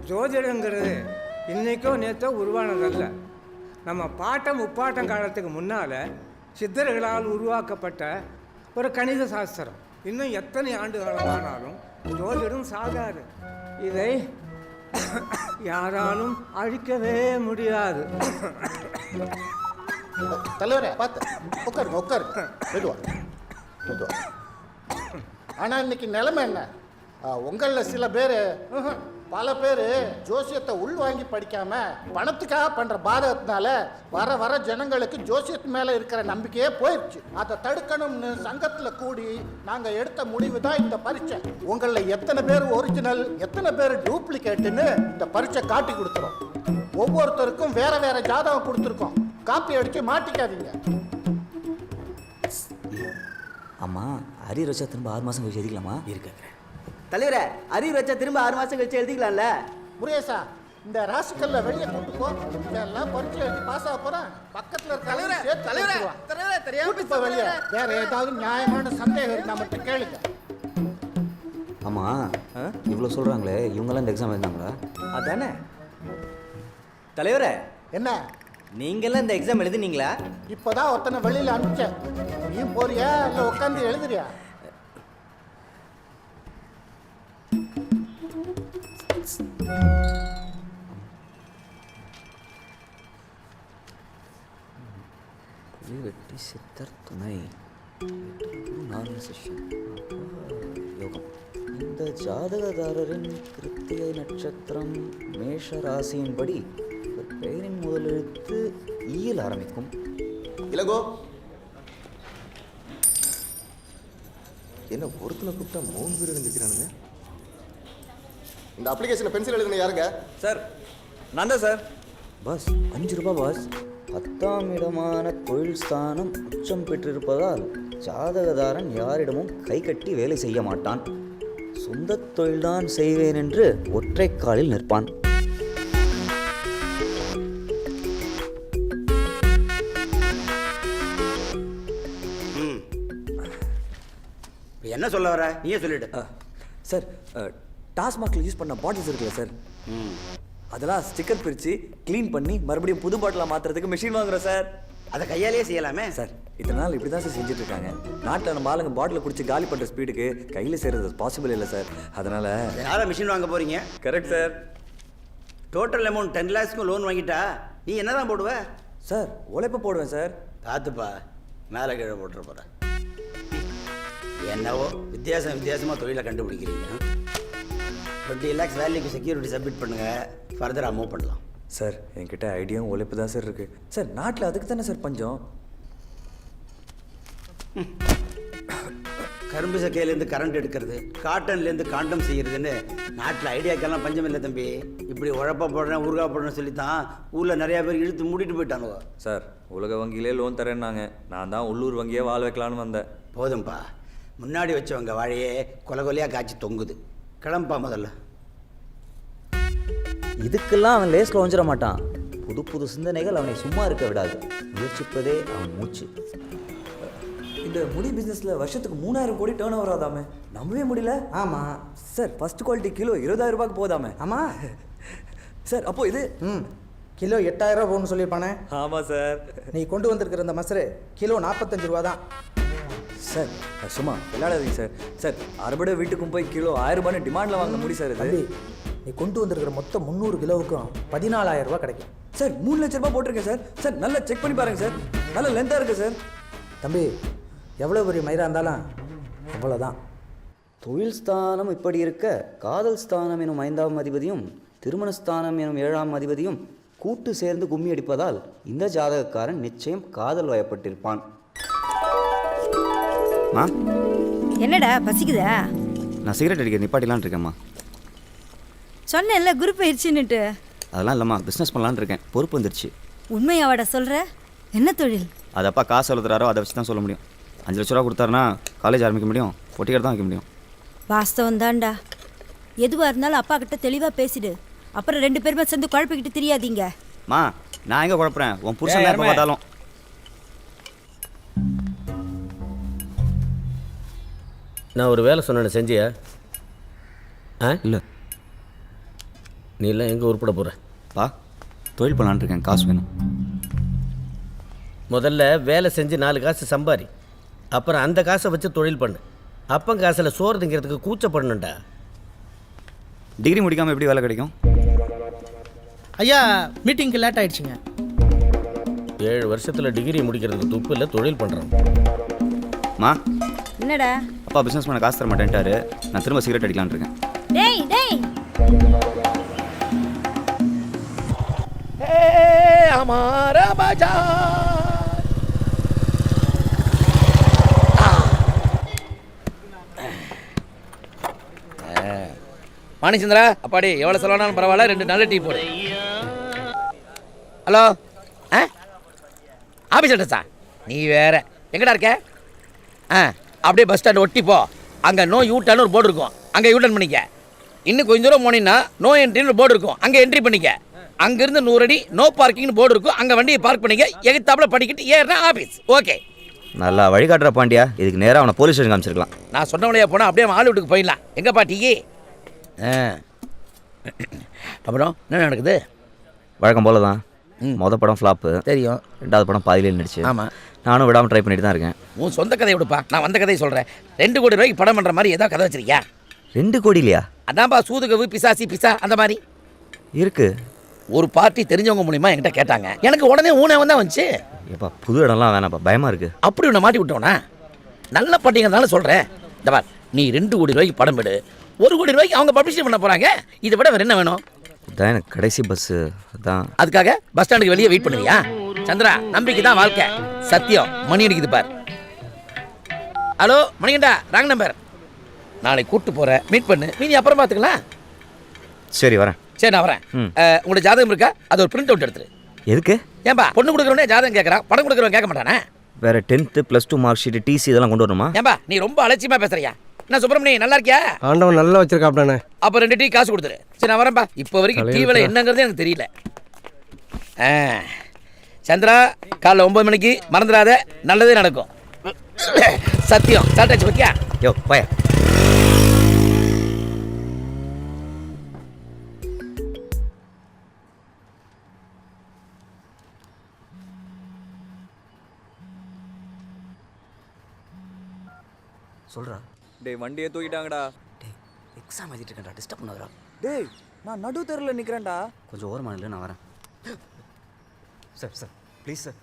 ஜோதிடங்கிறது இன்றைக்கோ நேற்றோ உருவானதல்ல. நம்ம பாட்டம் முப்பாட்டம் காலத்துக்கு முன்னால் சித்தர்களால் உருவாக்கப்பட்ட ஒரு கணித சாஸ்திரம். இன்னும் எத்தனை ஆண்டு காலமானாலும் ஜோதிடம் சாகாது. இதை யாராலும் அழிக்கவே முடியாது. தலைவரே பார்த்து உட்காருங்க உட்காருங்க. மெதுவா மெதுவா. ஆனால் இன்னைக்கு நிலைமை என்ன? உங்களில் சில பேர் பல பேர் ஜோசியத்தை உள்வாங்கி படிக்காம பணத்துக்காக பண்ற பாதகத்தினால வர வர ஜனங்களுக்கு ஜோசியத்து மேல இருக்கிற நம்பிக்கையே போயிடுச்சு. அதை தடுக்கணும்னு சங்கத்துல கூடி நாங்க எடுத்த முடிவு தான் இந்த பரீட்சை. உங்களில் எத்தனை பேர் ஒரிஜினல் எத்தனை பேர் டூப்ளிகேட்டுன்னு இந்த பரீட்சை காட்டி கொடுத்துரும். ஒவ்வொருத்தருக்கும் வேற வேற ஜாதகம் கொடுத்துருக்கோம். காப்பி அடிச்சு மாட்டிக்காதீங்க. அம்மா அரியர் வச்சா திரும்ப 6 மாதம் கழிச்சு எழுதிக்கலாமா? இருக்கேன் தலைவரே. அரியர் வச்சா திரும்ப 6 மாதம் கழிச்சு எழுதிக்கலாம்ல? முருகேசா, இந்த ராசிக்கல்ல வெளியே கொண்டு போ. இதெல்லாம் பரீட்சை எழுதி பாஸ் ஆக போறேன். பக்கத்துல இருக்க வெளியே வேற ஏதாவது நியாயமான சந்தேகம் இருந்தா மட்டும் கேளுங்க. ஆமா இவ்வளோ சொல்றாங்களே, இவங்கெல்லாம் இந்த எக்ஸாம் எழுதினாங்களா? அதானே தலைவரே. என்ன நீங்கெல்லாம் இந்த எக்ஸாம் எழுதுனீங்களா? இப்போதான் ஒருத்தனை வெளியில அனுப்பிச்சேன். நீ போறியா இல்லை உட்காந்து எழுதுறியா? வெட்டி சித்தர் துணை 4 செஷன் யோகம். இந்த ஜாதகதாரரின் கிருத்திகை நட்சத்திரம் மேஷ ராசியின்படி பெயரின் முதலெழுத்து ஈயில் ஆரம்பிக்கும். இளங்கோ, என்ன ஒருத்தனை கூப்பிட்டா 3 பேர் எழுந்திருக்கிறானுங்க. இந்த அப்ளிகேஷனை பென்சில் எழுதுன யாருங்க? சார் நான் தான் சார். பாஸ் 5 ரூபாய் பாஸ். 10ஆம் இடமான தொழில் ஸ்தானம் உச்சம் பெற்றிருப்பதால் ஜாதகதாரன் யாரிடமும் கை கட்டி வேலை செய்ய மாட்டான். சொந்த தொழில்தான் செய்வேன் என்று ஒற்றை காலில் நிற்பான். என்ன சொல்ல வர நீயே சொல்லிடு. சார் டாஸ்மாகில் யூஸ் பண்ண பாட்டில்ஸ் இருக்குல்ல சார், அதெல்லாம் ஸ்டிக்கர் பிரித்து க்ளீன் பண்ணி மறுபடியும் புது பாட்டிலாக மாற்றுறதுக்கு மிஷின் வாங்குறோம் சார். அதை கையாலேயே செய்யலாமே சார். இத்தனை நாள் இப்படி தான் சார் செஞ்சுட்டு இருக்காங்க. நாட்டில் நம்ம ஆளுங்க பாட்டில் குடிச்சு காலி பண்ணுற ஸ்பீடுக்கு கையில் செய்கிறது பாசிபிள் இல்லை சார். அதனால் யாரும் மிஷின் வாங்க போகிறீங்க? Correct sir. டோட்டல் அமௌண்ட் 10 lakhsக்கும் லோன் வாங்கிட்டா நீ என்ன தான் போடுவ? சார் உழைப்பு போடுவேன் சார். பார்த்துப்பா, மேலே கீழே போட்டுற போகிற. என்னவோ வித்தியாசமாக தொழிலை கண்டுபிடிக்கிறீங்க. 20 lakhs வேல்யூக்கு செக்யூரிட்டி சப்மிட் பண்ணுங்கள், ஃபர்தராக மூவ் பண்ணலாம். சார் என்கிட்ட ஐடியாவும் உழைப்பு தான் சார் இருக்குது சார். நாட்டில் அதுக்கு தானே சார் பஞ்சம். கரும்பு சக்கையிலேருந்து கரண்ட் எடுக்கிறது, காட்டன்லேருந்து காண்டம் செய்கிறதுன்னு நாட்டில் ஐடியாக்கெல்லாம் பஞ்சம் இல்லை தம்பி. இப்படி உழப்பா போடுறேன் ஊறுகா போடுறேன்னு சொல்லித்தான் ஊரில் நிறையா பேர் இழுத்து மூடிட்டு போயிட்டானுவோ. சார் உலக வங்கியிலே லோன் தரேன்னாங்க. நான் தான் உள்ளூர் வங்கியே வாழ வைக்கலான்னு வந்தேன். போதும்பா, முன்னாடி வச்சவங்க வாழையே கொலையாக காய்ச்சி தொங்குது. கிளம்பா முதல்ல. இதுக்கெல்லாம் அவன் லேஸில் ஒஞ்சிட மாட்டான். புது புது சிந்தனைகள் அவனை சும்மா இருக்க விடாது. முயற்சிப்பதே அவன் மூச்சு. இந்த முடி பிஸ்னஸில் வருஷத்துக்கு 3000 கோடி டேர்ன் ஓவர் ஆதாமே, நம்பவே முடியல. ஆமாம் சார். ஃபர்ஸ்ட் குவாலிட்டி கிலோ 20,000 ரூபாய்க்கு போதாமே. ஆமாம் சார். அப்போ இது கிலோ 8,000 ரூபா போகணும்னு சொல்லியிருப்பானே. ஆமாம் சார். நீ கொண்டு வந்திருக்கிற இந்த மசரு கிலோ 45 ரூபா தான் சார். சும்மா விளையாடாதீங்க சார். சார் அறுபடை வீட்டுக்கும் போய் கிலோ 1000 ரூபான்னு டிமாண்டில் வாங்க முடியும் சார். இது நீ கொண்டு வந்திருக்கிற மொத்தம் 300 கிலோவுக்கும் 14,000 ரூபா கிடைக்கும் சார். 3 லட்ச ரூபாய் போட்டிருக்கேன் சார். சார் நல்லா செக் பண்ணி பாருங்க சார், நல்ல லென்த்தாக இருக்குது சார். தம்பி, எவ்வளோ பெரிய மயிராக இருந்தாலும் அவ்வளோதான். தொழில் ஸ்தானம் இப்படி இருக்க, காதல் ஸ்தானம் எனும் 5ஆம் அதிபதியும் திருமணஸ்தானம் எனும் 7ஆம் அதிபதியும் கூட்டு சேர்ந்து கும்மி அடிப்பதால் இந்த ஜாதகக்காரன் நிச்சயம் காதல் வயப்பட்டிருப்பான். என்னடா பசிக்குதா? நான் சிகரெட் அடிக்க நிப்பாட்டிலான் இருக்கேம்மா. சொன்னேன்ல குரூப் ஆயிடுச்சுன்னுட்டு. அதெல்லாம் இல்லைம்மா, பிஸ்னஸ் பண்ணலான்னு இருக்கேன். பொறுப்பு வந்துருச்சு. உண்மையாவாடா சொல்கிற? என்ன தொழில்? அது அப்பா காசு எழுதுறாரோ அதை வச்சு தான் சொல்ல முடியும். 5 லட்ச ரூபா கொடுத்தாருன்னா காலேஜ் ஆரம்பிக்க முடியும், பொட்டிக்கடை தான் வைக்க முடியும். வாஸ்தவம் தான்டா. எதுவாக இருந்தாலும் அப்பா கிட்ட தெளிவாக பேசிடு. அப்புறம் 2 பேருமே சேர்ந்து குழப்பிக்கிட்டு தெரியாதீங்க. மா நான் எங்கே குழப்புறேன்? உன் புருஷன் எப்போ பார்த்தாலும். நான் ஒரு வேலை சொன்னேன்னு செஞ்சியா? இல்லை. நீ எல்லாம் எங்கே உருப்பட போகிற? பா தொழில் பண்ணலான்னு இருக்கேன், காசு வேணும். முதல்ல வேலை செஞ்சு 4 காசு சம்பாரி, அப்புறம் அந்த காசை வச்சு தொழில் பண்ணு. அப்பன் காசில் சோறு திங்கிறதுக்கு கூச்சப்படணும்டா. டிகிரி முடிக்காமல் எப்படி வேலை கிடைக்கும்? ஐயா மீட்டிங்க்கு லேட் ஆயிடுச்சுங்க. 7 வருஷத்தில் டிகிரி முடிக்கிறதுக்கு துப்பு இல்லை, தொழில் பண்ணுறோம். மா, என்னடா? அப்பா பிஸ்னஸ் பண்ண காசு தர மாட்டேன்ட்டாரு. நான் திரும்ப சிகரெட் அடிக்கலான்னு இருக்கேன். டேய் டேய், हमारा बाजार மாணிச்சந்திரா, அப்பாடி எவ்வளோ செலவானாலும் பரவாயில்ல, 2 நல்ல டீ போடு. ஹலோ, ஆஃபீஸ் அட்ரஸா? நீ வேற எங்கடா இருக்க? அப்படியே பஸ் ஸ்டாண்ட் ஒட்டி போ. அங்கே நோ யூ டர்ன் ஒரு போர்டு இருக்கும், அங்கே யூ டர்ன் பண்ணிக்க. இன்னும் கொஞ்சம் தூரம் போனீங்கன்னா நோ என்ட்ரின்னு ஒரு போர்டு இருக்கும், அங்கே என்ட்ரி பண்ணிக்க. அங்கேருந்து 100 அடி நோ பார்க்கிங்னு போர்டு இருக்கும், அங்கே வண்டியை பார்க் பண்ணிக்க. எகித்தாப்புல படிக்கிட்டு ஏறினா ஆஃபீஸ். ஓகே, நல்லா வழிகாட்டுற பாண்டியா. இதுக்கு நேராக அவனை போலீஸ் ஸ்டேஷன் காமிச்சிருக்கலாம். நான் சொன்ன வழியாக போனால் அப்படியே ஹாலிவுட்டுக்கு போயிடலாம். எங்கப்பா டீ? அப்புறம் என்ன நடக்குது? வழக்கம் போல தான். மொதல் படம் ஃப்ளாப்பு தெரியும், 2வது படம் பாதியிலே நின்றுச்சு. ஆமாம், நானும் விடாமல் ட்ரை பண்ணிட்டு தான் இருக்கேன். உன் சொந்த கதையை விடுப்பா, நான் வந்த கதையை சொல்கிறேன். 2 கோடி ரூபாய்க்கு படம் பண்ணுற மாதிரி ஏதாவது கதை வச்சிருக்கியா? 2 கோடி இல்லையா? அதான்ப்பா சூதுகவு, பிசாசி, பிசா அந்த மாதிரி இருக்கு. ஒரு பார்ட்டி தெரிஞ்சவங்க மூலியமா என்கிட்ட கேட்டாங்க, எனக்கு உடனே ஊனவன் தான் வந்துச்சு. ஏப்பா புது இடம்லாம் வேணாப்பா, பயமாக இருக்குது. அப்படி உன்னை மாட்டி விட்டோன்னா நல்ல பாட்டிங்கிறதால சொல்கிறேன். இந்த பார், நீ 2 கோடி ரூபாய்க்கு படம் விடு, 1 கோடி ரூபாய்க்கு அவங்க பப்ளிஷ் பண்ண போகிறாங்க. இதை விட வேறு என்ன வேணும்? இதான் எனக்கு கடைசி பஸ்ஸு, அதான். அதுக்காக பஸ் ஸ்டாண்டுக்கு வெளியே வெயிட் பண்ணுவியா? சந்திரா, நம்பிக்கை தான் வாழ்க்கை. சத்தியம். மணி அடிக்குது பார். ஹலோ மணிகண்டா, ராங் நம்பர். நாளைக்கு கூப்பிட்டு போகிறேன், மீட் பண்ணு. மீதி அப்புறம் பார்த்துக்கலாம். சரி வரேன். சரி நான் வரேன். உங்களோட ஜாதகம் இருக்கா? அது ஒரு பிரிண்ட் அவுட் எடுத்துரு. எதுக்கு? ஏன்பா பொண்ணு கொடுக்குறவனே ஜாதகம் கேட்குறான், படம் கொடுக்குறவன் கேட்க மாட்டானே? வேற 10th +2 மார்க் ஷீட், டிசி இதெல்லாம் கொண்டு வரணுமா? ஏன்பா நீ ரொம்ப அலட்சியமாக பேசுறியா? என்ன சுப்பிரமணி, நல்லா இருக்கியா? ஆண்டவன் நல்லா வச்சிருக்காப்டானே. அப்போ 2 டீ காசு கொடுத்துரு. சரி நான் வரேன்ப்பா. இப்போ வரைக்கும் டீ விலை என்னங்கிறதே எனக்கு தெரியல. சந்திரா, காலைல 9 மணிக்கு மறந்துடாத, நல்லதே நடக்கும். சத்தியம். சாப்பிட்டாச்சு ஓகே? யோ பய. சொல்கிறா. டேய் வண்டியை தூக்கிட்டாங்கடா. டேய் எக்ஸாம் எழுதிட்டு இருக்கேன்டா, டிஸ்டர்ப் பண்ணாதடா. டேய் நான் நடு தெருவில் நிற்கிறேன்டா. கொஞ்சம் ஓரமாக இல்லை, நான் வரேன். Sir sir please sir.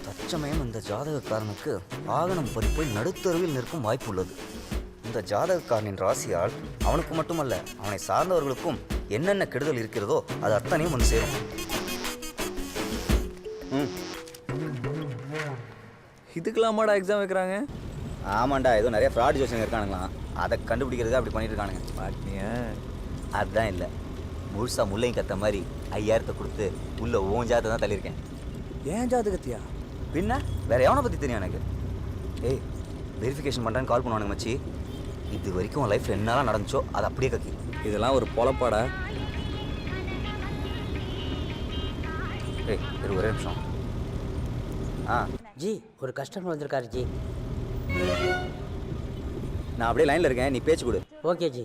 தற்சமயம் இந்த ஜாதகக்காரனுக்கு வாகனம் பறிப்போய் நடுத்தருவில் நிற்கும் வாய்ப்பு உள்ளது. இந்த ஜாதகக்காரனின் ராசியால் அவனுக்கு மட்டுமல்ல, அவனை சார்ந்தவர்களுக்கும் என்னென்ன கெடுதல் இருக்கிறதோ அது அத்தனையும் வந்து சேரும். இதுக்கெல்லாமாடா எக்ஸாம் வைக்கிறாங்க? ஆமாண்டா, ஏதோ நிறைய ஃப்ராட் ஜோசியங்க இருக்கானுங்களாம், அதை கண்டுபிடிக்கிறதுக்கு அப்படி பண்ணிட்டு இருக்கானுங்க. மாட்டினியா? அதுதான் இல்லை, முழுசா முள்ளையும் கத்த மாதிரி 5000 கொடுத்து உள்ள ஓன் ஜாதகத்தை தான் தள்ளியிருக்கேன். ஏன் ஜாதகத்தியா? பின்ன வேற எவனை பற்றி தெரியும் எனக்கு? ஏய் வெரிஃபிகேஷன் பண்ணுறேன்னு கால் பண்ணுவானுங்க மச்சி. இது வரைக்கும் உன் லைஃப்பில் என்னெல்லாம் நடந்துச்சோ அது அப்படியே கக்கி. இதெல்லாம் ஒரு பொழப்பாடா? ஏய் இது ஒரே நிமிஷம். ஜி, ஒரு கஸ்டமர் வந்திருக்காரு ஜி. நான் அப்படியே லைனில் இருக்கேன், நீ பேச்சு கொடு. ஓகே ஜி.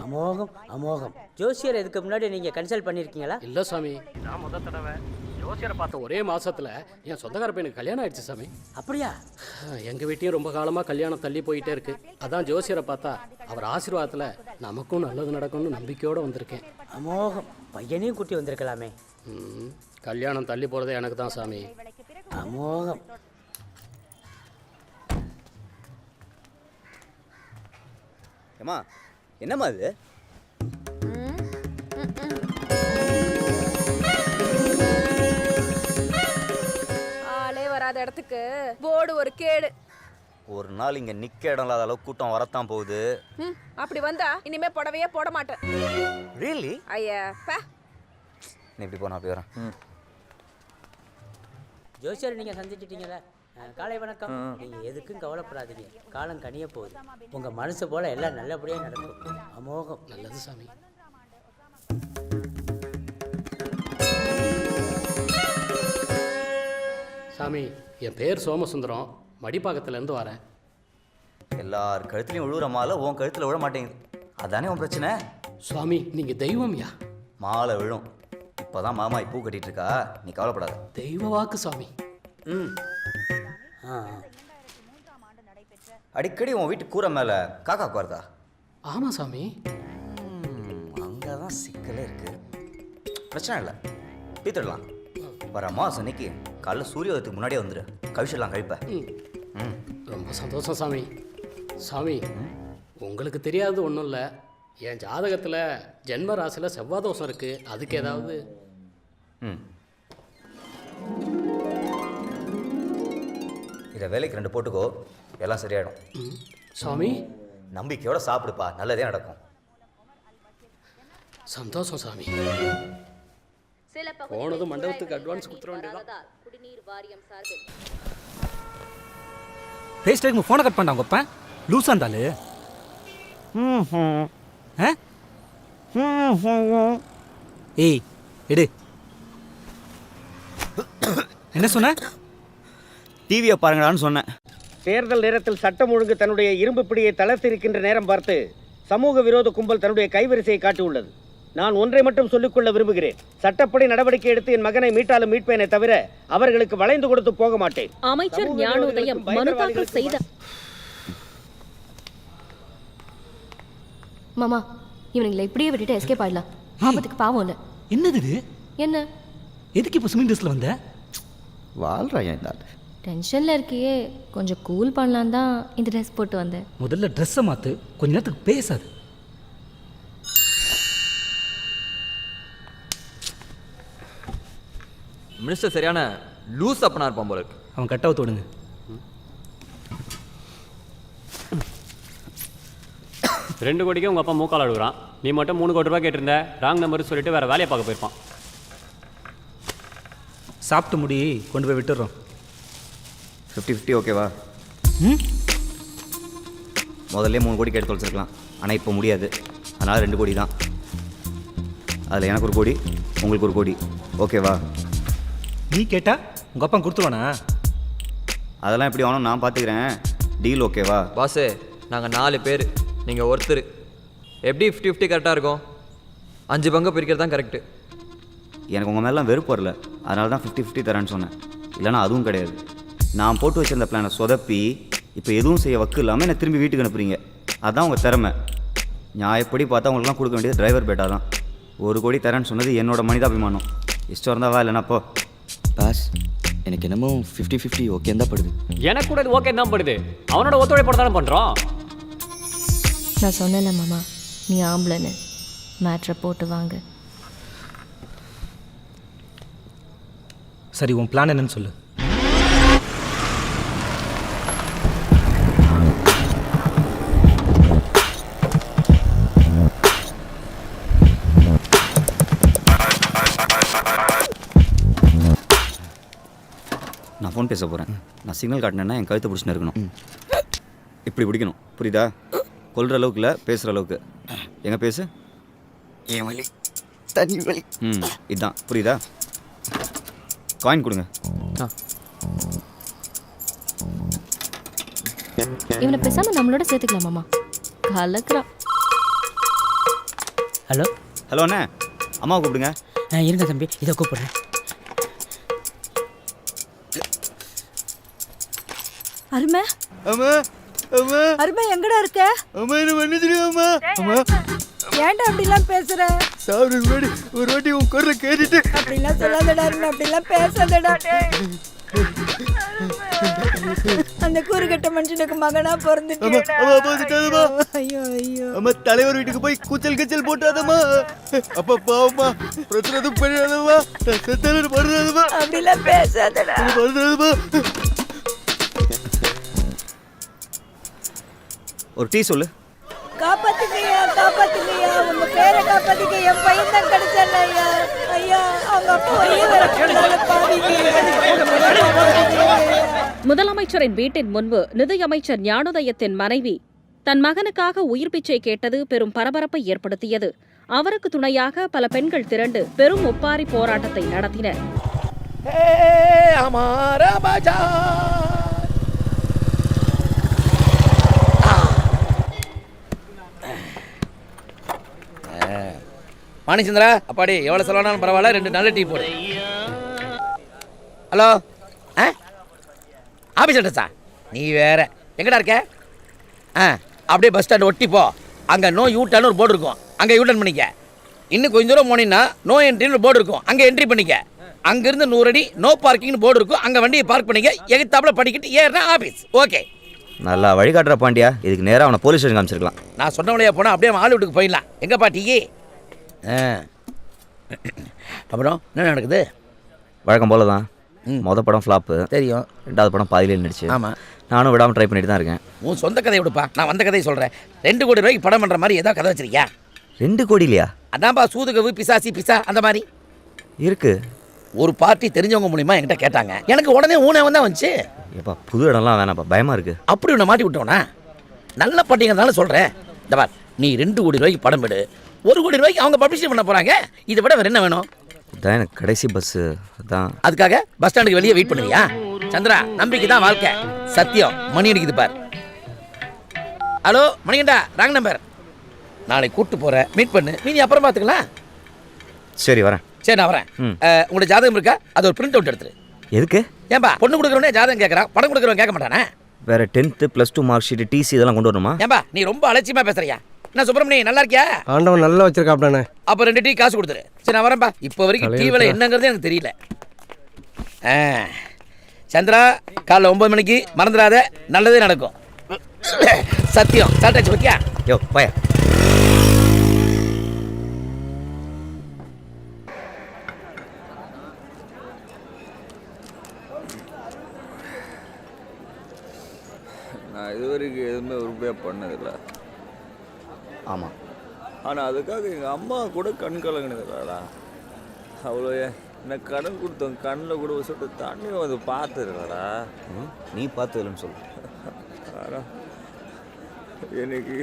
அமோகம் அமோகம். ஜோசியர் இதுக்கு முன்னாடி நீங்கள் கன்சல்ட் பண்ணியிருக்கீங்களா? இல்லை சாமி, நான் முதல் தடவை ஜோசியரை பார்த்த ஒரே மாதத்தில் என் சொந்தக்கார பையனுக்கு கல்யாணம் ஆயிடுச்சு சாமி. அப்படியா? எங்கள் வீட்டையும் ரொம்ப காலமாக கல்யாணம் தள்ளி போயிட்டே இருக்கு. அதான் ஜோசியரை பார்த்தா அவர் ஆசீர்வாதத்தில் நமக்கும் நல்லது நடக்கும்னு நம்பிக்கையோடு வந்திருக்கேன். அமோகம். பையனையும் கூட்டி வந்திருக்கலாமே. கல்யாணம் தள்ளி போகிறதே எனக்கு தான் சாமி. அமோகம். ஏம்மா என்னம்மா இது? ஆளே வராத இடத்துக்கு போர்டு ஒரு கேடு. ஒரு நாள் இங்கே நிற்க இடம் இல்லாத அளவுக்கு கூட்டம் வரத்தான் போகுது. அப்படி வந்தா இனிமே புடவையே போட மாட்டேன். ரியலி? ஐயா நீ இப்படி போ, நான் போய் வரேன். ஜோசியர் நீங்கள் சந்திச்சிட்டீங்களா? காலை வணக்கம். நீங்கள் எதுக்கும் கவலைப்படாதீங்க, காலம் கனிய போகுது. உங்கள் மனசு போல் எல்லாம் நல்லபடியாக நடக்கும். அமோகம். நல்லது சாமி. சாமி, என் பேர் சோமசுந்தரம். மடிப்பாக்கத்துலேருந்து வரேன். எல்லார் கழுத்துலையும் விழுவுற மாலை உன் கழுத்தில் விழ மாட்டேங்குது. அதானே உன் பிரச்சனை? சுவாமி நீங்கள் தெய்வம்யா. மாலை விழும். இப்போதான் மாமா பூ கட்டிட்டு இருக்கா, நீ கவலைப்படாத. தெய்வ வாக்கு சுவாமி. ம். அடிக்கடி உன் வீட்டு கூரை மேலே காக்கா உட்காருதா? ஆமாம் சாமி. அங்கே தான் சிக்கலே இருக்கு. பிரச்சனை இல்லை, தீர்த்துடலாம். வர மாதம் அன்னைக்கு காலைல சூரியோதயத்துக்கு முன்னாடியே வந்துடு, கழிச்சிடலாம் கழிப்ப. ம். ரொம்ப சந்தோஷம் சாமி. சாமி உங்களுக்கு தெரியாது ஒன்றும் இல்லை, என் ஜாதகத்தில் ஜென்ம ராசியில் செவ்வாய் தோஷம் இருக்குது. அதுக்கு ஏதாவது? ம். இதை வேலைக்கு 2 போட்டுக்கோ, எல்லாம் சரியாயிடும். சாமி நம்பிக்கையோட சாப்பிடுப்பா, நல்லதே நடக்கும். சந்தோஷம் சாமி. போனது மண்டபத்துக்கு அட்வான்ஸ் கொடுத்துட வேண்டியதான். பேஸ்ட் டைம் ஃபோனை கட் பண்ணாங்க அப்ப லூஸா இருந்தாலு. ஏய் எடு. என்ன சொன்ன? டிவியை பாருங்கடான்னு சொன்னேன். தேர்தல் நேரத்தில் சட்டம் ஒழுங்கு தன்னுடைய இரும்பு பிடியை தளர்த்திருக்கின்ற நேரம் பார்த்து சமூக விரோத கும்பல் தன்னுடைய கைவரிசையை காட்டியுள்ளது. நான் ஒன்றை மட்டும் சொல்லிக்கொள்ள விரும்புகிறேன். சட்டப்படி நடவடிக்கை எடுத்து என் மகனை மீட்டாலும் மீட்பேனே தவிர அவர்களுக்கு வளைந்து கொடுத்து போக மாட்டேன். அமைச்சர் ஞானோதயம் மனு தாக்கல் செய்த மாமா இவனுங்களை இப்படியே விட்டுட்டு எஸ்கேப் ஆயிடலாம். ஆபத்துக்கு பாவம் இல்லை. என்னது இது? என்ன எதுக்கு இப்போ ஸ்விமிங் ட்ரெஸ்ல வந்த? வாழ்றாயா இந்த ஆள். டென்ஷனில் இருக்கியே, கொஞ்சம் கூல் பண்ணலாம் தான் இந்த ட்ரெஸ் போட்டு வந்தேன். முதல்ல ட்ரெஸ்ஸை மாற்று, கொஞ்ச நேரத்துக்கு பேசாது. மினிஸ்டர் சரியான லூஸ் அப்பனா இருப்பான் போல இருக்கு. அவன் கட்டாவத்து விடுங்க. $2 கோடிக்கு உங்கள் அப்பா மூக்கால் அழுகுறான். நீ மட்டும் 3 கோடி ரூபா கேட்டிருந்த. ராங் நம்பர் சொல்லிட்டு வேறு வேலையை பார்க்க போயிருப்பான். சாப்பிட்டு முடி, கொண்டு போய் விட்டுறோம். 50-50 ஓகேவா? முதல்ல 3 கோடிக்கு எடுத்து வச்சிருக்கலாம், ஆனால் இப்போ முடியாது. அதனால் 2 கோடி தான். அதில் எனக்கு 1 கோடி, உங்களுக்கு 1 கோடி. ஓகேவா? நீ கேட்டா உங்கள் அப்பா கொடுத்துருவானா? அதெல்லாம் எப்படி வேணும் நான் பார்த்துக்கிறேன். டீல் ஓகேவா? பாஸு நாங்கள் 4 பேர், நீங்கள் ஒருத்தர். எப்படி 50-50 கரெக்டாக இருக்கும்? 5 பங்கு பிரிக்கிறது தான் கரெக்டு. எனக்கு உங்கள் மேலாம் வெறுப்பு வரல, அதனால தான் 50-50 தரேன்னு சொன்னேன். இல்லைனா அதுவும் கிடையாது. நான் போட்டு வச்சிருந்த பிளானை சொதப்பி இப்போ எதுவும் செய்ய வக்கு இல்லாமல் என்னை திரும்பி வீட்டுக்கு அனுப்புறீங்க. அதுதான் உங்கள் திறமை. நியாயப்படி பார்த்தா உங்களுக்குலாம் கொடுக்க வேண்டியது டிரைவர் பேட்டா தான். 1 கோடி தரேன்னு சொன்னது என்னோட மனிதாபிமானம். இஷ்டம் இருந்தால் வா, இல்லைனா போ. பாஸ் எனக்கு என்னமோ 50-50 ஓகே தான் படுது. எனக்கு கூட இது ஓகே தான் படுது. அவனோட ஒத்துழைப்போட தானே பண்ணுறோம். நான் சொன்னேன்ல மாமா, நீ ஆம்பளைன்னு. மேட்ரை போட்டு வாங்க. சரி, உன் பிளான் என்னன்னு சொல்லு. நான் ஃபோன் பேச போகிறேன். நான் சிக்னல் காட்டினேன்னா என் கழுத்தை பிடிச்சின்னு இருக்கணும். இப்படி பிடிக்கணும், புரியுதா? கொல்ற அளவுக்கு இல்லை, பேசுகிற அளவுக்கு. எங்கே பேசு? என் வலி தனி வலி. இதுதான், புரியுதா? காயின் கொடுங்க. இவனை பேசாமல் நம்மளோட சேர்த்துக்கலாம் மாமா. கலக்குறான். ஹலோ ஹலோ அண்ணே, அம்மாவை கூப்பிடுங்க. இருங்க தம்பி, இதை கூப்பிடுறேன். அருமை அருமை எங்கடா இருக்க? ஏன்டா அப்படிலாம் பேசுற? ஒரு வாட்டி உன் குரலை கேட்டுட்டு அப்படிலாம் சொல்லாதடா அருமை, அப்படிலாம் பேசாதடா. அந்த கூறுகட்ட மனுஷனுக்கு மகனா பிறந்துட்டேன். ஐயோ ஐயோ. அம்மா தலைவர் வீட்டுக்கு போய் கூச்சல் கச்சல் போட்டாதம்மா. அப்பா பாவம்மா, பிரச்சனை எதுவும் பண்ணிடாதம்மா. செத்தலன்னு படுறாதம்மா. அப்படிலாம் பேசாதடா. படுறாதம்மா. ஒரு டீ சொல்லு. காப்பாத்துங்கய்யா, காப்பாத்துங்கய்யா, உங்க பேரை காப்பாத்துங்க. என் பையன் தான் கிடைச்சான் ஐயா. ஐயா, அவங்க அப்பா முதலமைச்சரின் வீட்டின் முன்பு நிதியமைச்சர் ஞானோதயத்தின் மனைவி தன் மகனுக்காக உயிர் பிச்சை கேட்டது பெரும் பரபரப்பை ஏற்படுத்தியது. அவருக்கு துணையாக பல பெண்கள் திரண்டு பெரும் ஒப்பாரி போராட்டத்தை நடத்தினர். மாணிச்சந்திரா, அப்பாடி எவ்வளோ செலவானாலும் பரவாயில்ல, 2 நல்ல டீ போடு. ஹலோ, ஆஃபீஸ் அட்ரஸா? நீ வேற எங்கடா இருக்க? அப்படியே பஸ் ஸ்டாண்ட் ஒட்டி போ. அங்கே நோ யூ டர்ன் ஒரு போர்டு இருக்கும், அங்கே யூ டர்ன் பண்ணிக்க. இன்னும் கொஞ்சம் தூரம் போனீங்கன்னா நோ என்ட்ரின்னு போர்டு இருக்கும், அங்கே என்ட்ரி பண்ணிக்க. அங்கேருந்து 100 அடி நோ பார்க்கிங்னு போர்டு இருக்கும், அங்கே வண்டியை பார்க் பண்ணிக்க. எகித்தாப்புல படிக்கிட்டு ஏறினா ஆஃபீஸ். ஓகே, நல்லா வழிகாட்டுற பாண்டியா. இதுக்கு நேராக அவனை போலீஸ் ஸ்டேஷன் காமிச்சிருக்கலாம். நான் சொன்ன வழியாக போனால் அப்படியே ஆள் வீட்டுக்கு போயிடலாம். எங்கப்பா டீ? அப்புறம் என்ன நடக்குது? வழக்கம் போல தான். மொதல் படம் ஃப்ளாப்பு தெரியும். 2வது படம் பாதியில் நின்றுச்சு. ஆமாம், நானும் விடாமல் ட்ரை பண்ணிட்டு தான் இருக்கேன். உன் சொந்த கதையை விடுப்பா, நான் வந்த கதையை சொல்கிறேன். 2 கோடி ரூபாய்க்கு படம் பண்ணுற மாதிரி ஏதாவது கதை வச்சிருக்கியா? 2 கோடி இல்லையா? அதான்ப்பா சூதுகவு, பிசாசி பிசா அந்த மாதிரி இருக்கு. ஒரு பார்ட்டி தெரிஞ்சவங்க மூலியமா என்கிட்ட கேட்டாங்க. எனக்கு உடனே ஊனே வந்தா வந்துச்சு. ஏப்பா புது இடம்லாம் வேணாப்பா, பயமாக இருக்கு. அப்படி உன்னை மாட்டி விட்டோன்னா நல்ல பாட்டிங்கிறதுனால சொல்கிறேன். இந்த பார், நீ 2 கோடி ரூபாய்க்கு படம் எடு, 1 கோடி ரூபாய்க்கு அவங்க பப்ளிஷ் பண்ண போகிறாங்க. இதை விட வேறு என்ன வேணும்? இதான் எனக்கு கடைசி பஸ்ஸு. அதான் அதுக்காக பஸ் ஸ்டாண்டுக்கு வெளியே வெயிட் பண்ணுவியா? சந்திரா, நம்பிக்கை தான் வாழ்க்கை. சத்தியம். மணி அடிக்குது பார். ஹலோ மணிகண்டா, ராங் நம்பர். நாளைக்கு கூப்பிட்டு போகிறேன், மீட் பண்ணு. மீதி அப்புறம் பார்த்துக்கலாம். சரி வரேன். சரி நான் வரேன். உங்களோட ஜாதகம் இருக்கா? அது ஒரு பிரிண்ட் அவுட் எடுத்துரு. எதுக்கு? ஏன்பா பொண்ணு கொடுக்குறவனே ஜாதகம் கேட்குறான், படம் கொடுக்குறவன் கேட்க மாட்டானே? வேற 10th +2 மார்க் ஷீட், டிசி இதெல்லாம் கொண்டு வரணுமா? ஏன்பா நீ ரொம்ப அலட்சியமா பேசுறியா? என்ன சுப்பிரமணி, நல்லா இருக்கியா? ஆண்டவன் நல்லா வச்சிருக்காப்டானே. அப்போ 2 டீ காசு கொடுத்துரு. சரி நான் வரேன்பா. இப்போ வரைக்கும் டீ விலை என்னங்கிறது எனக்கு தெரியல. சந்திரா, காலைல 9 மணிக்கு மறந்துடாத, நல்லதே நடக்கும். சத்தியம். சாப்பிட்டாச்சு ஓகே? யோ பய. நான் இதுவரைக்கும் எதுவுமே உருப்படியாக பண்ணதில்லை. ஆமாம், ஆனால் அதுக்காக எங்கள் அம்மா கூட கண் கலங்கினதுலடா. அவ்வளோ எனக்கு கடன் கொடுத்தவங்க கண்ணில் கூட சொல்லிட்டு தண்ணி வந்து பார்த்துருக்கடா. நீ பார்த்ததுலன்னு சொல்லு. ஆனால் எனக்கு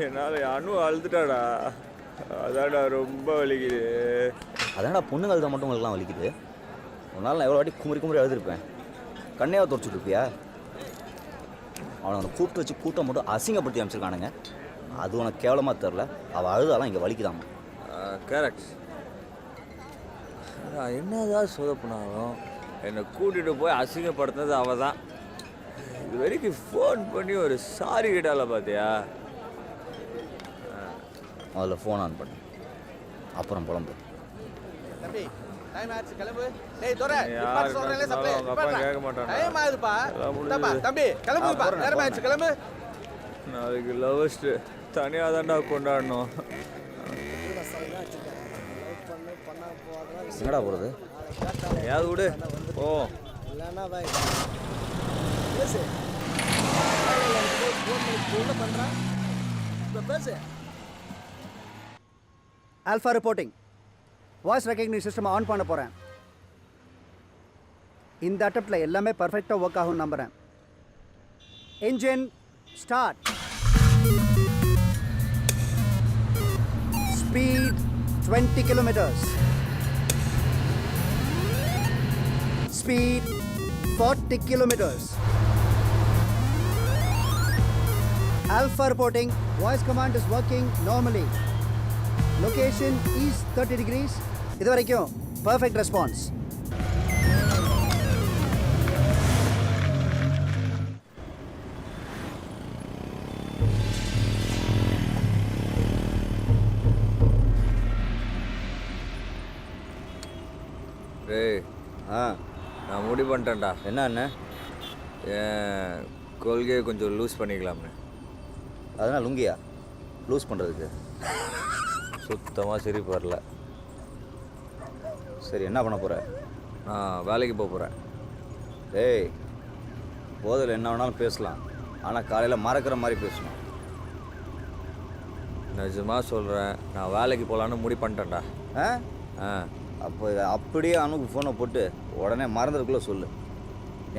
என்னால் அணு அழுதுட்டாடா. அதான்டா ரொம்ப வலிக்குது. அதான்டா பொண்ணுங்க அழுத மட்டும் உங்களுக்குலாம் வலிக்குது. ஒரு நாள் நான் எவ்வளோ வாட்டி குமரி குமரி அழுதுருப்பேன். கண்ணையாக துடைச்சிட்டு இருப்பியா? அவனை அந்த கூப்பிட்டு வச்சு கூட்டம் மட்டும் அசிங்கப்படுத்தி அமைச்சிருக்கானுங்க. அது உனக்கு கேவலமாக தெரில. அவள் அழுதாலாம் இங்கே வலிக்குதாமா. கரெக்ட். நான் என்னதான் சொதப்பினாலும் என்னை கூட்டிகிட்டு போய் அசிங்கப்படுத்தினது அவள் தான். இது வரைக்கும் ஃபோன் பண்ணி ஒரு சாரி கேட்டால பார்த்தியா? அதில் ஃபோன் ஆன் பண்ணு, அப்புறம் புலம்பு. நாளைக்கு லவஸ்ட் தனியாக தான்டா கொண்டாடணும். என்னடா போகிறது? யாவது விடு. Oh alpha reporting. Voice recognition system on பண்ண போகிறேன். இந்த அட்டப்டில் எல்லாமே பர்ஃபெக்டாக ஒர்க் ஆகும்னு நம்புகிறேன். Engine start. Speed 20 kilometers. Speed 40 kilometers. Alpha reporting. Voice command is working normally. Location east 30 degrees. இது வரைக்கும் perfect response. டேய், நான் முடிவு பண்ணிட்டேன்டா. என்ன அண்ணன்? என் கொள்கையை கொஞ்சம் லூஸ் பண்ணிக்கலாம்னு. அதனால் லுங்கியா லூஸ் பண்ணுறதுக்கு? சுத்தமாக சிரிப்பு வரல. சரி என்ன பண்ண போகிற? நான் வேலைக்கு போக போகிறேன். டேய், போதில் என்ன வேணாலும் பேசலாம், ஆனால் காலையில் மறக்கிற மாதிரி பேசணும். நிஜமாக சொல்கிறேன், நான் வேலைக்கு போகலான்னு முடிவு பண்ணிட்டேன்டா. அப்போ இதை அப்படியே அனுக்கு ஃபோனை போட்டு உடனே மறந்துருக்குள்ளே சொல்லு.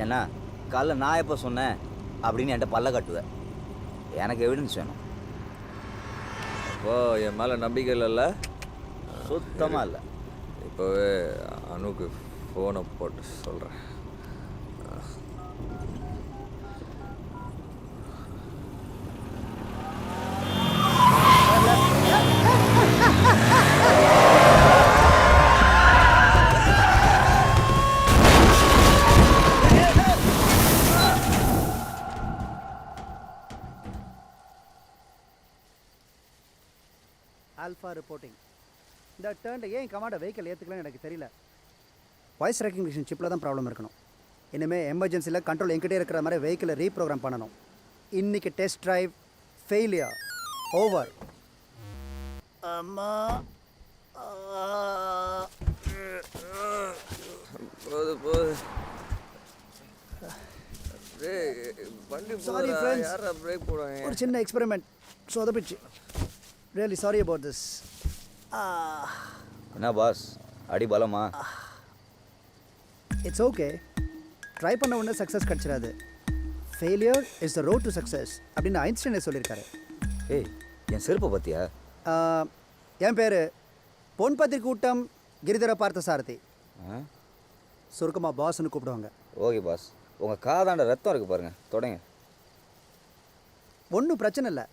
ஏன்னா காலைல நான் எப்போ சொன்னேன் அப்படின்னு என்கிட்ட பல்ல காட்டுவேன். எனக்கு எவிடன்ஸ் வேணும். அப்போ என் மேலே நம்பிக்கை இல்லைல்ல? சுத்தமாக இல்லை. இப்போவே அனுக்கு ஃபோனை போட்டு சொல்கிறேன். Alpha reporting. இந்த டேர்னில் ஏன் கமாண்டை வெஹிக்கிள் ஏற்றுக்கலன்னு எனக்கு தெரியல. வாய்ஸ் ரெக்கக்னிஷன் சிப்பில் தான் ப்ராப்ளம் இருக்கணும். இனிமேல் எமர்ஜென்சியில் கண்ட்ரோல் என்கிட்டே இருக்கிற மாதிரி வெஹிக்கிளை ரீப்ரோக்ராம் பண்ணணும். இன்றைக்கி டெஸ்ட் ட்ரைவ் ஃபெயிலியர். ஓவர். அம்மா சாரி ஃப்ரெண்ட்ஸ், ஒரு சின்ன எக்ஸ்பெரிமெண்ட் சொதப்பிச்சு. Really sorry about this. என்ன பாஸ், அடி பலமா? It's okay. ட்ரை பண்ண உடனே சக்ஸஸ் கிடச்சிடாது. Failure is the road to success அப்படின்னு ஐன்ஸ்டைனே சொல்லியிருக்காரு. ஏய், என் செருப்பை பார்த்தியா? என் பேர் பொன்பத்தி கூட்டம் கிரிதர பார்த்தசாரதி. சுருக்கமாக பாஸ்ன்னு கூப்பிடுவாங்க. ஓகே பாஸ், உங்கள் காதாண்ட ரத்தம் இருக்குது பாருங்கள், தொடங்க. ஒன்றும் பிரச்சனை இல்லை.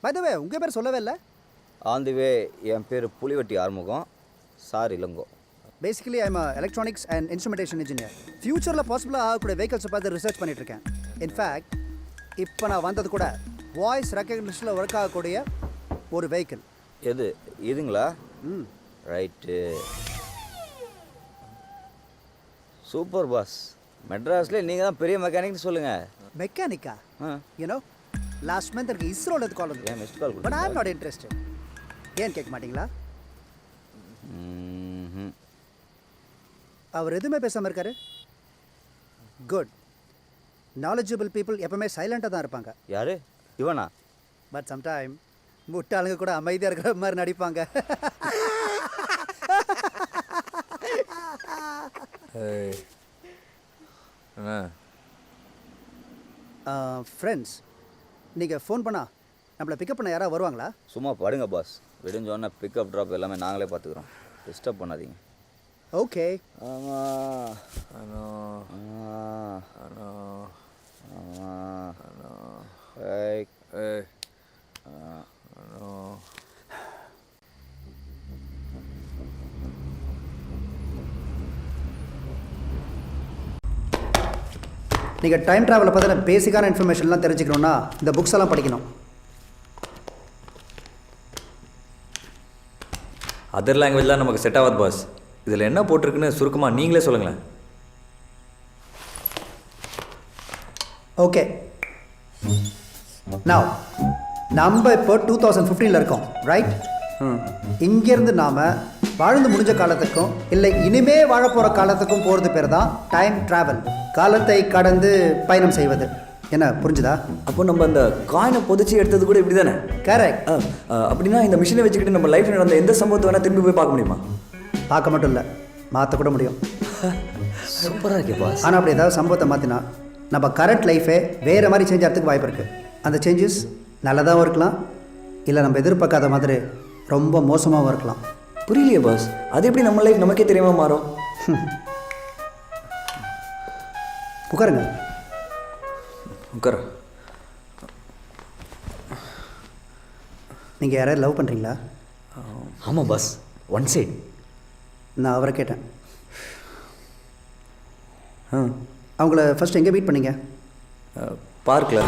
பை தி வே, உங்கள் பேர் சொல்லவே இல்லை. ஆன் தி வே, என் பேர் Pulivatti Arumugam, sir Elango. Basically I'm electronics and instrumentation engineer. ஃப்யூச்சரில் பாசிபிளாக ஆகக்கூடிய வெஹிக்கல்ஸை பார்த்து ரிசர்ச் பண்ணிகிட்ருக்கேன். இன்ஃபேக்ட் இப்போ நான் வந்தது கூட வாய்ஸ் ரெக்கக்னிஷனில் ஒர்க் ஆகக்கூடிய ஒரு வெஹிக்கிள். எது இதுங்களா? Right, super pass. மெட்ராஸில் நீங்கள் தான் பெரிய மெக்கானிக்னு சொல்லுங்கள். மெக்கானிக்கா? யூனோ லாஸ்ட் மந்த் எனக்கு இஸ்ரோவில் கால் வந்து. ஏன் mist call? But I am not interested. ஏன் கேட்க மாட்டிங்களா? அவர் எதுவுமே பேசாமல் இருக்காரு. குட். நாலேஜபிள் பீப்புள் எப்பவுமே சைலண்டாக தான் இருப்பாங்க. யாரு இவனா? பட் சம்டைம் முட்டாளுங்க கூட அமைதியாக இருக்கிற மாதிரி நடிப்பாங்க. ஃப்ரெண்ட்ஸ், நீங்கள் ஃபோன் பண்ணால் நம்மளை பிக்கப் பண்ண யாராவது வருவாங்களா? சும்மா படுங்க பாஸ், விடுஞ்சோன்னா பிக்கப் ட்ராப் எல்லாமே நாங்களே பார்த்துக்குறோம், டிஸ்டர்ப் பண்ணாதீங்க. ஓகே. நீங்கள் டைம் ட்ராவலை பற்றின பேசிக்கான இன்ஃபர்மேஷன்லாம் தெரிஞ்சுக்கணுன்னா இந்த புக்ஸ் எல்லாம் படிக்கணும். அதர் லாங்குவேஜ்லாம் நமக்கு செட் ஆகாது பாஸ். இதில் என்ன போட்டிருக்குன்னு சுருக்கமாக நீங்களே சொல்லுங்களேன். ஓகே, நான் நம்ம இப்போ 2015 இருக்கோம், ரைட்? இங்கேருந்து நாம் வாழ்ந்து முடிஞ்ச காலத்துக்கும் இல்லை இனிமே வாழ போகிற காலத்துக்கும் போகிறது பேர் தான் டைம் ட்ராவல். காலத்தை கடந்து பயணம் செய்வது. என்ன புரிஞ்சுதா? அப்போ நம்ம அந்த காயினை புதைச்சி எடுத்தது கூட இப்படி தானே? கரெக்ட். அப்படின்னா இந்த மிஷினை வச்சுக்கிட்டு நம்ம லைஃப்பில் நடந்த எந்த சம்பவத்தை வேணால் திரும்பி போய் பார்க்க முடியுமா? பார்க்க மட்டும் இல்லை, மாற்ற கூட முடியும். சூப்பராக இருக்கே பாஸ். ஆனால் அப்படி ஏதாவது சம்பவத்தை மாற்றினா நம்ம கரண்ட் லைஃபே வேறு மாதிரி சேஞ்ச் ஆகிறதுக்கு வாய்ப்பு இருக்குது. அந்த சேஞ்சஸ் நல்லதாகவும் இருக்கலாம், இல்லை நம்ம எதிர்பார்க்காத மாதிரி ரொம்ப மோசமாகவும் இருக்கலாம். புரியலையே பாஸ், அது எப்படி நம்ம லைஃப் நமக்கே தெரியாமல் மாறும்? உட்காருங்க. உட்கார. நீங்கள் யாராவது லவ் பண்ணுறீங்களா? ஆமாம் பாஸ், ஒன் சைட். நான் அவரை கேட்டேன். அவங்கள ஃபர்ஸ்ட் எங்கே மீட் பண்ணீங்க? பார்க்கில்.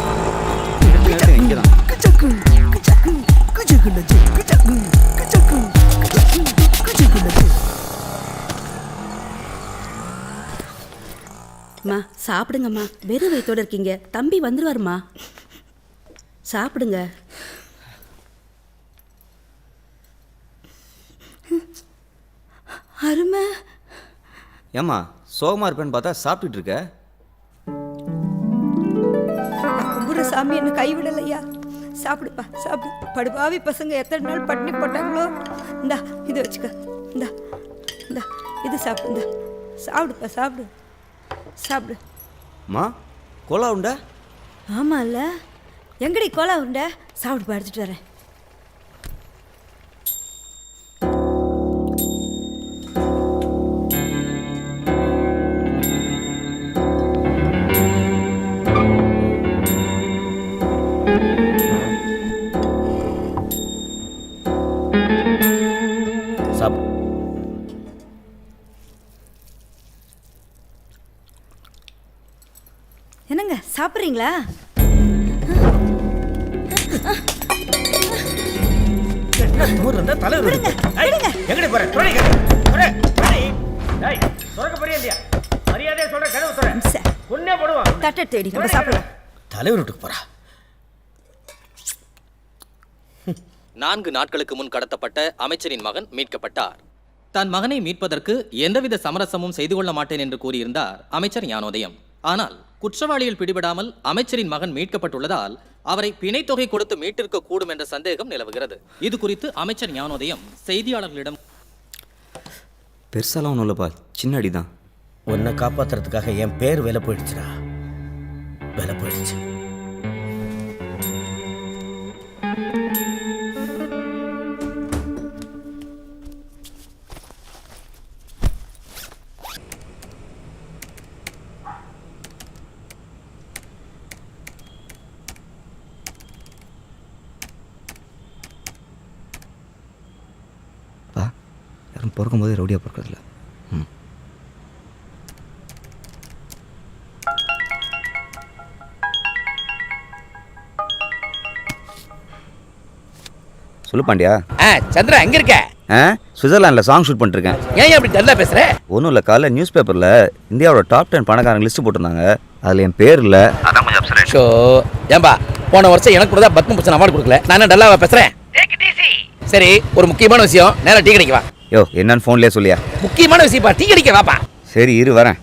அம்மா சாப்பிடுங்கம்மா, வெறும் வயித்தோட இருக்கீங்க. தம்பி வந்துருவாருமா, சாப்பிடுங்க. அருமை. ஏம்மா சோகமாக இருப்பேன்னு பார்த்தா சாப்பிட்டுட்டு இருக்க? கும்பிடுற சாமி என்ன கைவிடலையா? சாப்பிடுப்பா, சாப்பிடு. படுபாவி பசங்க எத்தனை நாள் பட்டினி போட்டாங்களோ. இந்தா இது வச்சுக்க, இந்தா இந்தா இது சாப்பிடு, இந்தா சாப்பிடுப்பா, சாப்பிடு சாப்பிடு. மா கோலா உண்டா? ஆமாம் இல்லை, எங்கடி கோலா உண்டா? சாப்பிடுப்பா, எடுத்துகிட்டு வரேன். என்னங்க சாப்பிட்றீங்களா? தூர் இருந்தா தலைவர் எங்கடி போற துணை திறக்க போறியா இல்லையா? மரியாதையா சொல்ற, கதவு திற. பொண்ணே போடுவான். தட்டை தேடி நம்ம சாப்பிடலாம். தலைவர் வீட்டுக்கு போறா. 4 நாட்களுக்கு முன் கடத்தப்பட்ட அமைச்சரின் மகன் மீட்கப்பட்டார். தன் மகனை மீட்பதற்கு எந்தவித சமரசமும் செய்து கொள்ள மாட்டேன் என்று கூறியிருந்தார் அமைச்சர் ஞானோதயம். ஆனால் குற்றவாளியில் பிடிபடாமல் அமைச்சரின் மகன் மீட்கப்பட்டுள்ளதால் அவரை பிணைத்தொகை கொடுத்து மீட்டிருக்க கூடும் என்ற சந்தேகம் நிலவுகிறது. இது குறித்து அமைச்சர் ஞானோதயம் செய்தியாளர்களிடம் பெருசாலாம் ஒன்றும் இல்லைப்பா, சின்ன அடி தான். உன்னை காப்பாத்துறதுக்காக என் பேர் விலை போயிடுச்சுடா, விலை போயிடுச்சு. யாரும் பிறக்கும்போது ரவுடியாக பிறக்கிறதில்ல. சொல்லு பாண்டியா. சந்திரா எங்க இருக்க? சுவிட்சர்லாண்டில் சாங் ஷூட் பண்ணிருக்கேன். ஏன் அப்படி டல்லா பேசுற? ஒன்றும் இல்லை, காலைல நியூஸ் பேப்பரில் இந்தியாவோட டாப் 10 பணக்காரங்க லிஸ்ட் போட்டிருந்தாங்க. அதில் என் பேர் இல்லை. அதான் கொஞ்சம் அப்செட். ஷோ ஏன்பா, போன வருஷம் எனக்கு கூட தான் பத்மபூஷன் அவார்டு கொடுக்கல, நான் என்ன டல்லாவா பேசுறேன்? சரி, ஒரு முக்கியமான விஷயம், நேரா டீ கடைக்கு வா. யோ, என்னன்னு ஃபோன்லேயே சொல்லியா? முக்கியமான விஷயப்பா, டீ கடைக்கு வாப்பா. சரி இரு, வரேன்.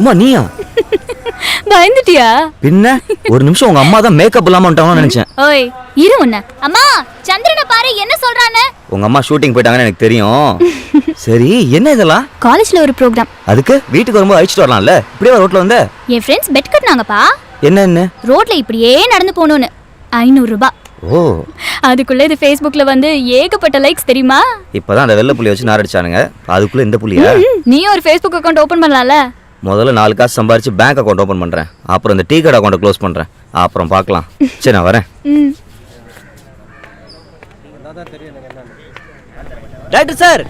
உமா நீயா? பயந்துட்டியா? பின்ன ஒரு நிமிஷம் உங்க அம்மா தான் மேக்கப் இல்லாம வந்துட்டாங்கன்னு நினைச்சேன். ஓய் இரு உன்ன. அம்மா சந்திரனை பாரு என்ன சொல்றானே. உங்க அம்மா ஷூட்டிங் போயிட்டாங்கன்னு எனக்கு தெரியும். சரி என்ன இதெல்லாம்? காலேஜ்ல ஒரு ப்ரோக்ராம். அதுக்கு வீட்டுக்கு வரும்போது அழைச்சிட்டு வரலாம்ல, இப்படியே ரோட்ல வந்த? என் ஃப்ரெண்ட்ஸ் பெட் கட்டினாங்கப்பா. என்ன? ரோட்ல இப்படியே நடந்து போகணும்னு 500 ரூபாய். ஓ, அதுக்குள்ள இது Facebookல வந்து ஏகப்பட்ட லைக்ஸ் தெரியுமா? இப்பதான் அந்த வெள்ளை புள்ளி வச்சு நாரடிச்சானுங்க, அதுக்குள்ள இந்த புள்ளியா? நீ ஒரு Facebook அக்கவுண்ட் ஓபன் பண்ணலாம்ல. முதல்ல 4 காசு சம்பாரிச்சு பேங்க் அக்கௌண்ட் ஓபன் பண்றேன், அப்புறம் இந்த டீ கடை அக்கௌண்ட் க்ளோஸ் பண்றேன், அப்புறம் பார்க்கலாம். சரி நான் வரேன். Doctor sir.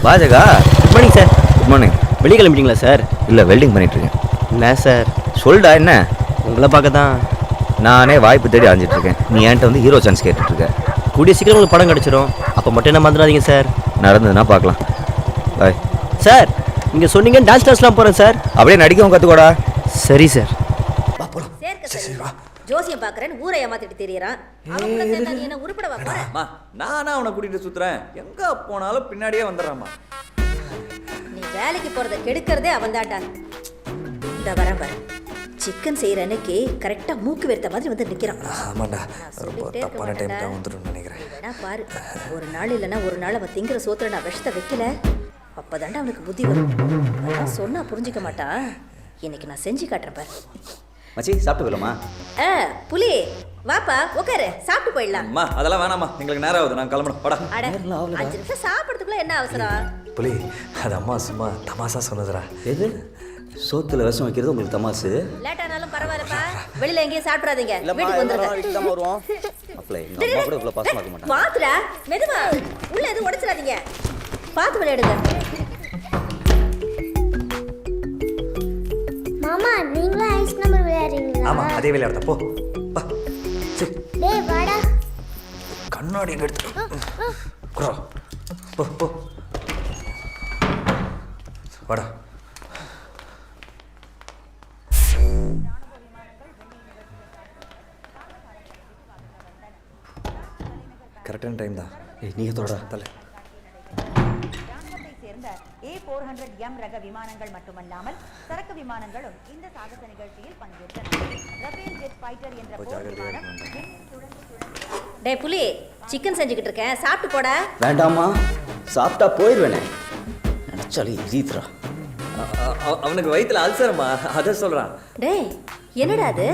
பாஜகா. Good morning sir. Good morning. வெளியே கிளம்பிட்டீங்களா சார்? இல்லை, வெல்டிங் பண்ணிட்டு இருக்கேன். என்ன சார்? சொல்டா என்ன? உங்களை பார்க்க தான் நானே வாய்ப்பு தேடி அலைஞ்சிட்டு இருக்கேன். நீ என்கிட்ட வந்து ஹீரோ சான்ஸ் கேட்டுட்டு இருக்க. கூடிய சீக்கிரம் உங்களுக்கு படம் கிடச்சிரும், அப்போ மட்டும் என்ன மறந்துடாதீங்க சார். நடந்ததுன்னா பார்க்கலாம். Bye sir. நீங்கள் சொன்னீங்க டான்ஸ் கிளாஸ்லாம் போகிறேன் சார். அப்படியே நடிக்கவும் கற்றுக்கோடா. சரி சார். ஜோசியம் பார்க்கறேன்னு ஊரை ஏமாத்திட்டு தெரியறான். அவன் கூட சேர்ந்தா நீ என்ன உருப்படவா போற? அம்மா நானா அவனை கூட்டிட்டு சுத்துறேன், எங்க போனாலும் பின்னாடியே வந்துடுறாம்மா. நீ வேலைக்கு போறத கெடுக்கிறதே அவன்தான்டா. இந்த வரேன் பாரு, சிக்கன் செய்யற அன்னைக்கு கரெக்டா மூக்கு வெறுத்த மாதிரி வந்து நிக்கிறான். ஆமாண்டா, ரொம்ப தப்பான டைம் தான் வந்துருன்னு நினைக்கிறேன். வேணா பாரு, ஒரு நாள் இல்லைன்னா ஒரு நாள் அவன் திங்கிற சோத்துல நான் விஷத்தை வைக்கல, அப்பதாண்டா அவனுக்கு புத்தி வரும். அதான் சொன்னா புரிஞ்சிக்க மாட்டான். இன்னைக்கு நான் செஞ்சு காட்டுறேன் பாரு. மச்சி சாப்பிட்டு போயிடலாமா? புலி வாப்பா உட்காரு, சாப்பிட்டு போயிடலாம். அம்மா அதெல்லாம் வேணாம்மா, எங்களுக்கு நேரம் ஆகுது, நான் கிளம்பணும். படா. 5 நிமிஷம் சாப்பிட்றதுக்குள்ள என்ன அவசரம்? புலி, அது அம்மா சும்மா தமாசா சொன்னதுடா. எது? சோத்துல விஷம் வைக்கிறது உங்களுக்கு தமாசு? லேட் ஆனாலும் பரவாயில்லப்பா, வெளியில எங்கேயும் சாப்பிடாதீங்க, வீட்டுக்கு வந்துருங்க. வருவோம். அப்பளே எங்க அம்மா கூட இவ்வளவு பாசமா இருக்க மாட்டாங்க. பாத்துடா, மெதுவா உள்ள எதுவும் உடைச்சிடாதீங்க, பார்த்து விளையாடுங்க. மாமா நீங்களும் ஐஸ் நம்பர் விளையாடுறீங்களா? ஆமா அதே விளையாடுறத போ. வா. சரி. டேய் வாடா. கண்ணாடி எங்க எடுத்து. குறா. போ போ. வாடா. கரெக்டான டைம் தான். நீங்க தொடடா தலை. A400M ரக விமானங்கள் மட்டுமல்லாமல் சரக்கு விமானங்களும் இந்த சாகச நிகழ்ச்சியில் பங்கேற்றன. ரஃபேல் ஜெட் ஃபைட்டர் என்ற போர் விமானம் டேய் புலி, சிக்கன் செஞ்சுக்கிட்டு இருக்கேன், சாப்பிட்டு போடா. வேண்டாமா, சாப்பிட்டா போயிடுவேனே. நினைச்சாலே எரியுதுடா. அவனுக்கு வயித்துல அல்சரமா, அத சொல்றான். டேய் என்னடா அது?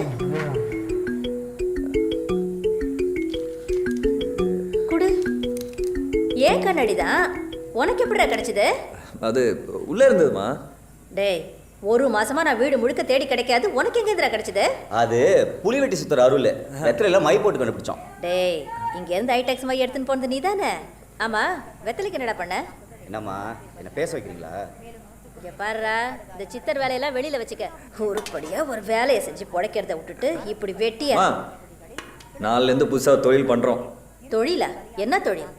குடு. ஏன் கண்ணாடிதான் உனக்கு எப்படிடா கிடைச்சது? அது உள்ள இருந்ததுமா. டேய் ஒரு மாசமா நான் வீடு முழுக்க தேடி கிடைக்காது, உனக்கு எங்க எதிரா கிடைச்சது? அது புலி வெட்டி சுத்துற அருள், வெத்தலையில மை போட்டு கண்டுபிடிச்சோம். டேய் இங்க இருந்து ஐடெக்ஸ் மை எடுத்துன்னு போனது நீ தானே? ஆமா, வெத்தலைக்கு என்னடா பண்ண? என்னம்மா என்ன பேச வைக்கிறீங்களா? இங்க பாருடா, இந்த சித்தர் வேலையெல்லாம் வெளியில வச்சுக்க. உருப்படியா ஒரு வேலையை செஞ்சு பொழைக்கிறத விட்டுட்டு இப்படி வெட்டியா. நாலுலேருந்து புதுசாக தொழில் பண்ணுறோம். தொழிலா? என்ன தொழில்?